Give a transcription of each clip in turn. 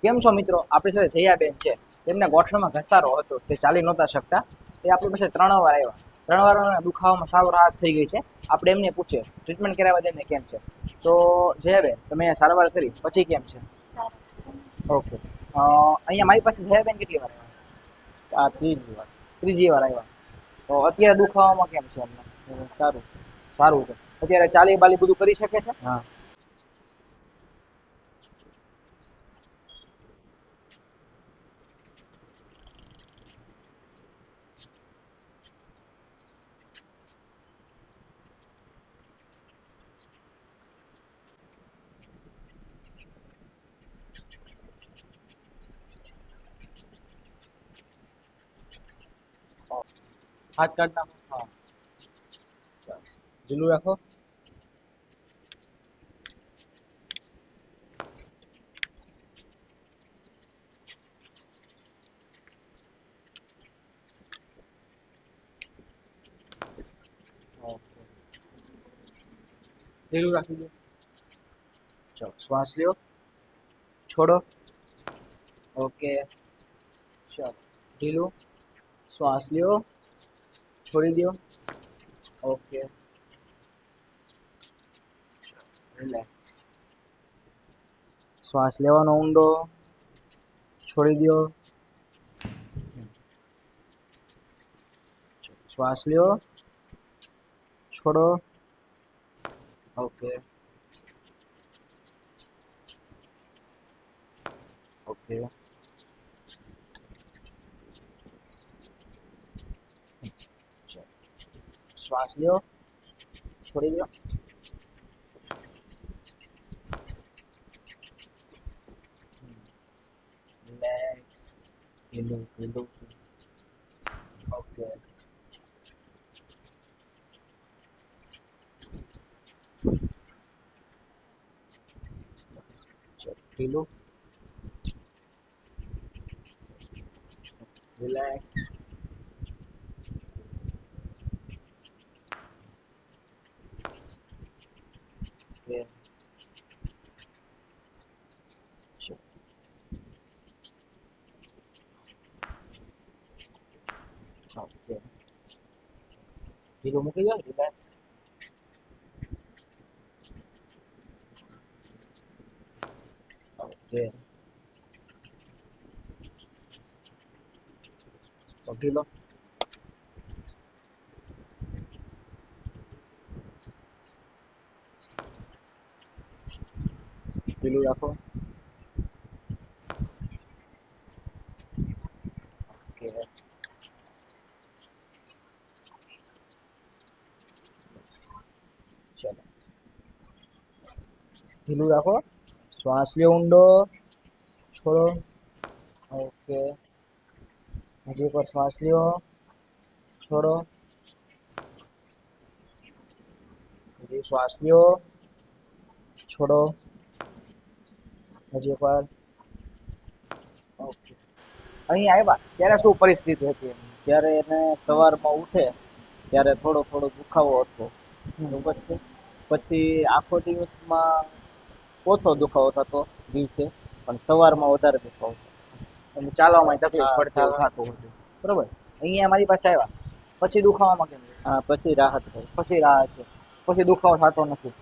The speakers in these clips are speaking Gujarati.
કેમ છો મિત્રો? આપણી સાથે જયાબેન છે. તેમને ગોઠણમાં ઘસારો હતો, તે ચાલી નહોતા શકતા. એ આપણી પાસે 3 વાર આવ્યા. 3 વાર દુખાવામાં સાવ રાહત થઈ ગઈ છે. આપણે એમને પૂછીએ ટ્રીટમેન્ટ કરાવ્યા બાદ એમને કેમ છે. તો જયાબેન, તમે સારવાર કરી પછી કેમ છે? ઓકે. અહીંયા મારી પાસે જયાબેન કેટલી વાર આવ્યા? આ ત્રીજી વાર. ત્રીજી વાર આવ્યા. તો અત્યારે દુખાવામાં કેમ છે એમને? સારું. સારું છે. અત્યારે ચાલી બાલી બધું કરી શકે છે? હા. હાથ કાઢ નાખો. હા. બસ. ઢીલું રાખો. ઢીલું રાખી દો. ચલો, શ્વાસ લ્યો, છોડો. ઓકે. ચલો, ઢીલું. શ્વાસ લ્યો, છોડી દો. ઓકે. રિલેક્સ. શ્વાસ લેવાનો ઊંડો, છોડી દો. શ્વાસ લ્યો, છોડો. ઓકે. ઓકે. શ્વાસ લ્યો, છોડી દો. રિલેક્સ. ઢીલું ઢીલું. ઓકે. ઢીલું. રિલેક્સ. ઓકે. ઓકે. ઢીલું મૂકી દો. રિલેક્સ. ઓકે. ઢીલો. ઢીલું રાખો. ઓકે. ચલો, ઢીલું રાખો. શ્વાસ લ્યો ઊંડો, છોડો. ઓકે. હજી એકવાર શ્વાસ લ્યો, છોડો. હજી શ્વાસ લ્યો, છોડો. હજી એકવાર. ઓકે. અહીં આવ્યા ત્યારે શું પરિસ્થિતિ હતી એમની? ત્યારે એને સવારમાં ઉઠે ત્યારે થોડો થોડો દુખાવો હતો, બરોબર છે. પછી આખો દિવસમાં ઓછો દુખાવો થતો દિવસે, પણ સવારમાં વધારે દુખાવો થતો. એમને ચાલવામાં તકલીફ હા, પડતી એવું થતું હતું. બરોબર. અહીંયા મારી પાસે આવ્યા પછી દુખાવામાં કેમ છે? હા, પછી રાહત થઈ. પછી રાહત છે. પછી દુખાવો થતો નથી.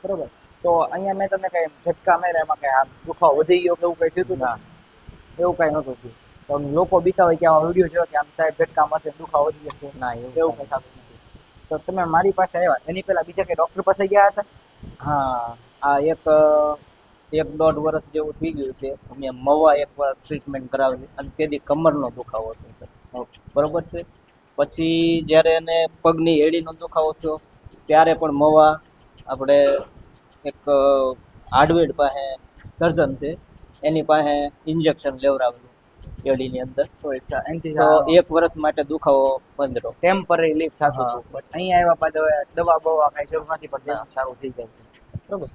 બરોબર. તો અહીંયા મેં તમને કઈ ઝટકા માર્યા એમાં કઈ આમ દુખાવો વધી ગયો કે એવું કઈ થયું ના. હતું? એવું કઈ નહોતું થયું. તો લોકો બીતા હોય કે આવા વિડીયો જોયો કે આમ સાહેબ ઝટકા મારશે દુખાવો વધી જશે, ના, એવું કઈ થતું નથી. તો તમે મારી પાસે આવ્યા એની પહેલા બીજા કઈ ડોક્ટર પાસે ગયા હતા? હા, આ એક દોઢ વર્ષ જેવું થઈ ગયું છે. અમે મવા એકવાર ટ્રીટમેન્ટ કરાવેલી અને તેથી કમરનો દુખાવો હતો સર. બરોબર છે. પછી જ્યારે એને પગની એડીનો દુખાવો થયો ત્યારે પણ મવા આપણે એક હાર્ડવેર પાસે સર્જન છે એની પાસે ઇન્જેક્શન લેવડાવેલું એડીની અંદર. તો એનાથી તો 1 વર્ષ માટે દુખાવો બંધ રહ્યો. ટેમ્પરરી રિલીફ થતું હા. હતું. બટ અહીંયા આવ્યા બાદ હવે દવા બવા કઈ જરૂર નથી પડતી, ના. સારું થઈ જાય છે. બરોબર.